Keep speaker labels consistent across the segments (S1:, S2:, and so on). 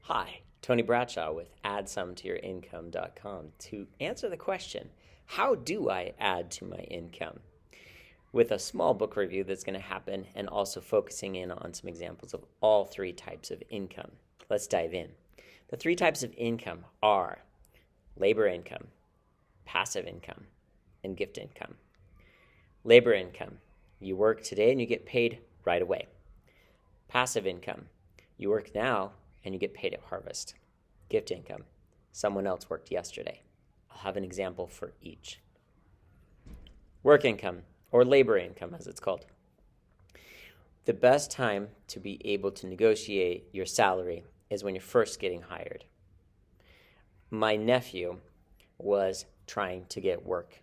S1: Hi, Tony Bradshaw with AddSomeToYourIncome.com to answer the question, how do I add to my income? With a small book review that's going to happen and also focusing in on some examples of all three types of income. Let's dive in. The three types of income are labor income, passive income, and gift income. Labor income, you work today and you get paid right away. Passive income, you work now and you get paid at harvest. Gift income, someone else worked yesterday. I'll have an example for each. Work income, or labor income as it's called. The best time to be able to negotiate your salary is when you're first getting hired. My nephew was trying to get work.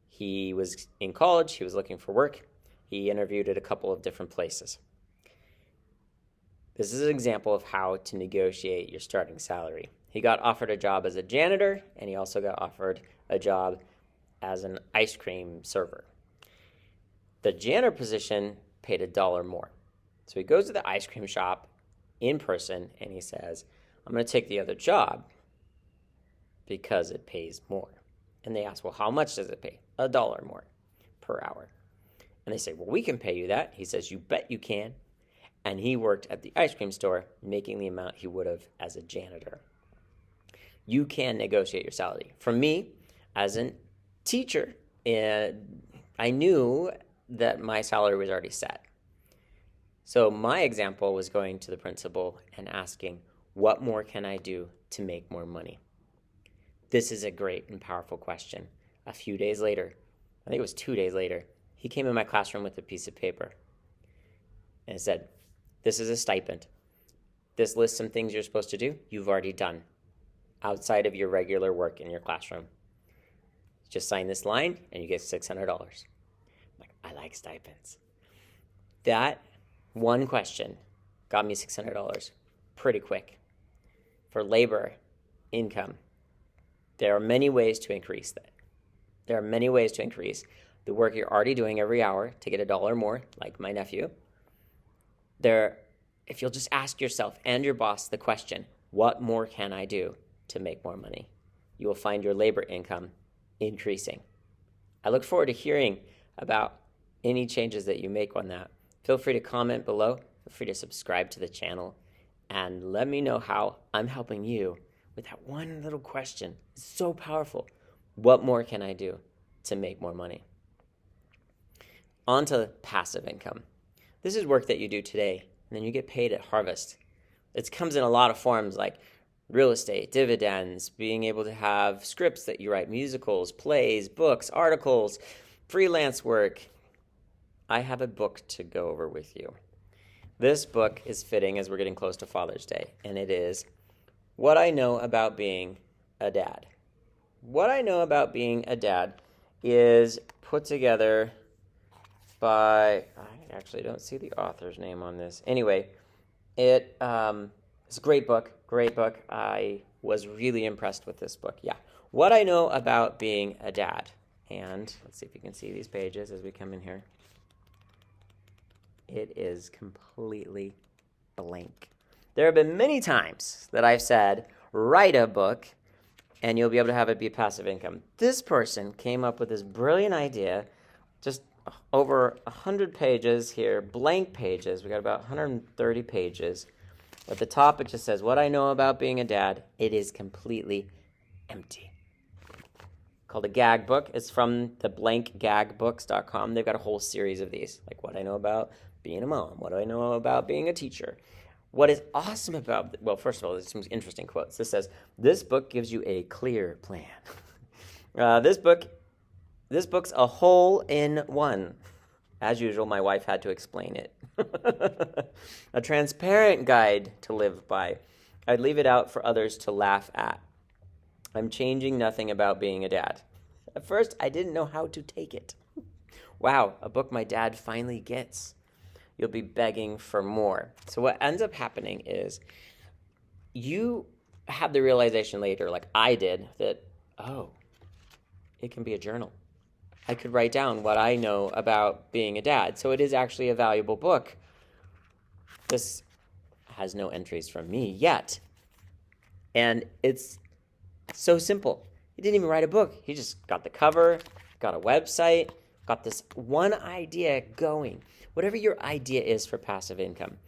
S1: He was in college, he was looking for work. He interviewed at a couple of different places. This is an example of how to negotiate your starting salary. He got offered a job as a janitor, and he also got offered a job as an ice cream server. The janitor position paid $1 more. So he goes to the ice cream shop in person, and he says, I'm going to take the other job because it pays more. And they ask, well, how much does it pay? $1 more per hour. And they say, well, we can pay you that. He says, you bet you can. And he worked at the ice cream store, making the amount he would have as a janitor. You can negotiate your salary. For me, as a teacher, I knew that my salary was already set. So my example was going to the principal and asking, what more can I do to make more money? This is a great and powerful question. A few days later, I think it was 2 days later, he came in my classroom with a piece of paper and said, this is a stipend. This lists some things you're supposed to do you've already done outside of your regular work in your classroom. Just sign this line and you get $600. I'm like, I like stipends. That one question got me $600 pretty quick. For labor income, there are many ways to increase that. There are many ways to increase the work you're already doing every hour to get $1 more, like my nephew. If you'll just ask yourself and your boss the question, what more can I do to make more money? You will find your labor income increasing. I look forward to hearing about any changes that you make on that. Feel free to comment below. Feel free to subscribe to the channel and let me know how I'm helping you with that one little question. It's so powerful. What more can I do to make more money? On to passive income. This is work that you do today, and then you get paid at harvest. It comes in a lot of forms like real estate, dividends, being able to have scripts that you write, musicals, plays, books, articles, freelance work. I have a book to go over with you. This book is fitting as we're getting close to Father's Day, and it is What I Know About Being a Dad. What I Know About Being a Dad is put together by, I actually don't see the author's name on this. Anyway, it's a great book. I was really impressed with this book. Yeah. What I Know About Being a Dad. And let's see if you can see these pages as we come in here. It is completely blank. There have been many times that I've said, write a book and you'll be able to have it be passive income. This person came up with this brilliant idea, just over 100 pages here, blank pages. We got about 130 pages. At the top, it just says, what I know about being a dad. It is completely empty. Called a gag book. It's from the blankgagbooks.com. They've got a whole series of these, like what I know about being a mom, what do I know about being a teacher. What is awesome about, well, first of all, there's some interesting quotes. This says, this book gives you a clear plan. This book's a hole in one. As usual, my wife had to explain it. A transparent guide to live by. I'd leave it out for others to laugh at. I'm changing nothing about being a dad. At first, I didn't know how to take it. Wow, a book my dad finally gets. You'll be begging for more. So what ends up happening is you have the realization later, like I did, that, oh, it can be a journal. I could write down what I know about being a dad. So it is actually a valuable book. This has no entries from me yet. And it's so simple. He didn't even write a book. He just got the cover, got a website, got this one idea going. Whatever your idea is for passive income.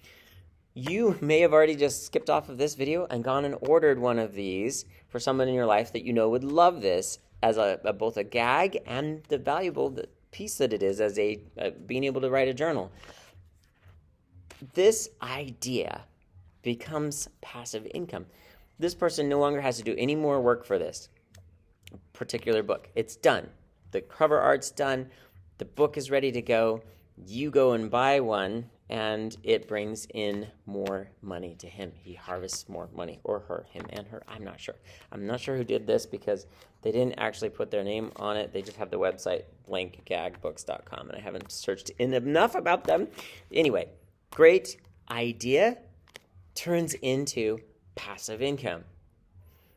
S1: You may have already just skipped off of this video and gone and ordered one of these for someone in your life that you know would love this as both a gag and the valuable piece that it is as being able to write a journal. This idea becomes passive income. This person no longer has to do any more work for this particular book. It's done. The cover art's done. The book is ready to go. You go and buy one, and it brings in more money to him. He harvests more money, or her, him and her. I'm not sure. I'm not sure who did this because they didn't actually put their name on it. They just have the website, blankgagbooks.com, and I haven't searched enough about them. Anyway, great idea turns into passive income.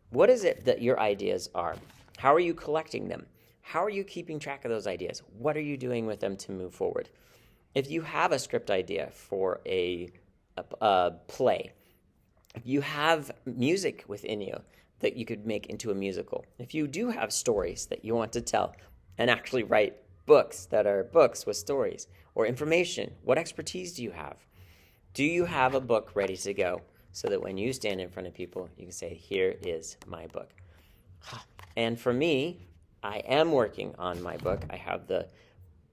S1: What is it that your ideas are? How are you collecting them? How are you keeping track of those ideas? What are you doing with them to move forward? If you have a script idea for a play, if you have music within you that you could make into a musical, if you do have stories that you want to tell and actually write books that are books with stories or information, what expertise do you have? Do you have a book ready to go so that when you stand in front of people, you can say, here is my book? And for me, I am working on my book. I have the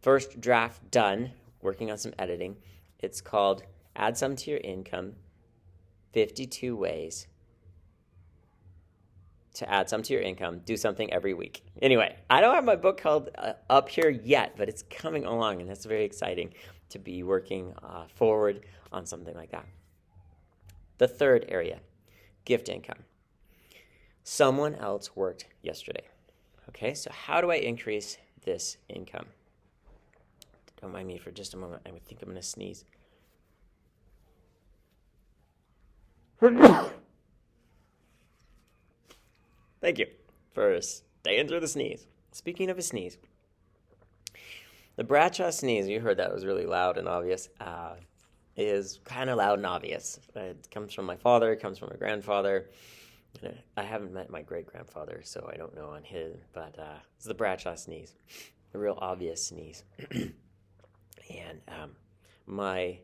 S1: first draft done, working on some editing. It's called Add Some to Your Income, 52 Ways to Add Some to Your Income, Do Something Every Week. Anyway, I don't have my book called up here yet, but it's coming along, and that's very exciting to be working forward on something like that. The third area, gift income. Someone else worked yesterday. Okay, so how do I increase this income? Don't mind me for just a moment. I think I'm going to sneeze. Thank you for staying through the sneeze. Speaking of a sneeze, the Bradshaw sneeze, you heard that was really loud and obvious, is kind of loud and obvious. It comes from my father, it comes from my grandfather. I haven't met my great-grandfather, so I don't know on his, but it's the Bradshaw sneeze, a real obvious sneeze. And my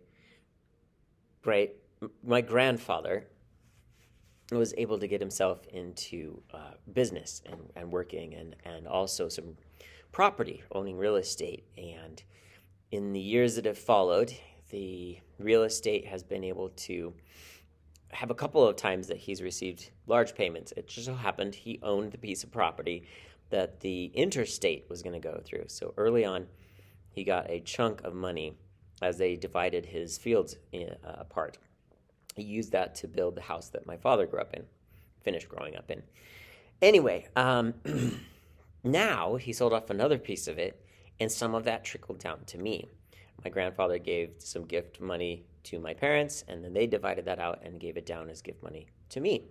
S1: grandfather was able to get himself into business and working and also some property, owning real estate. And in the years that have followed, the real estate has been able to have a couple of times that he's received large payments. It just so happened he owned the piece of property that the interstate was going to go through. So early on, he got a chunk of money as they divided his fields apart. He used that to build the house that my father grew up in, finished growing up in. Anyway, now he sold off another piece of it, and some of that trickled down to me. My grandfather gave some gift money to my parents, and then they divided that out and gave it down as gift money to me.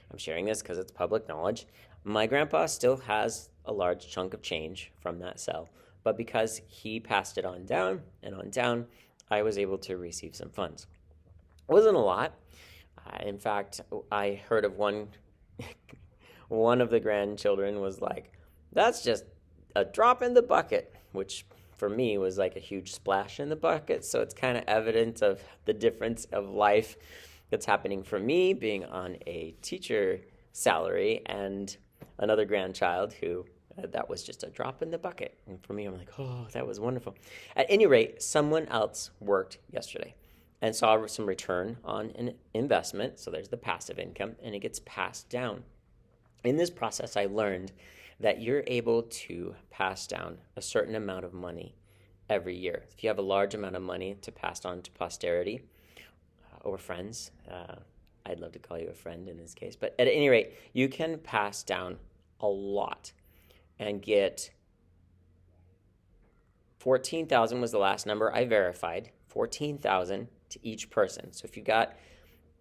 S1: I'm sharing this because it's public knowledge. My grandpa still has a large chunk of change from that sale, but because he passed it on down, I was able to receive some funds. It wasn't a lot. In fact, I heard of one of the grandchildren was like, that's just a drop in the bucket, which for me was like a huge splash in the bucket. So it's kind of evident of the difference of life that's happening for me being on a teacher salary and another grandchild who that was just a drop in the bucket. And for me, I'm like, oh, that was wonderful. At any rate, someone else worked yesterday and saw some return on an investment. So there's the passive income, and it gets passed down. In this process, I learned that you're able to pass down a certain amount of money every year. If you have a large amount of money to pass on to posterity or friends, I'd love to call you a friend in this case, but at any rate, you can pass down a lot and get 14,000 was the last number I verified, 14,000 to each person. So if you got,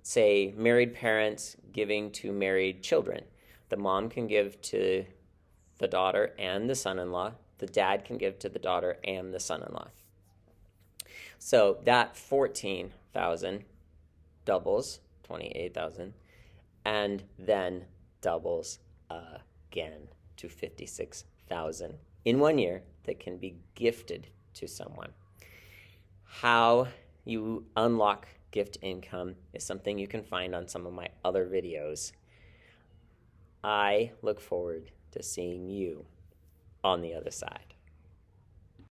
S1: say, married parents giving to married children, the mom can give to the daughter and the son-in-law. The dad can give to the daughter and the son-in-law. So that 14,000 doubles, 28,000, and then doubles again to 56,000 in 1 year that can be gifted to someone. How you unlock gift income is something you can find on some of my other videos. I look forward to seeing you on the other side.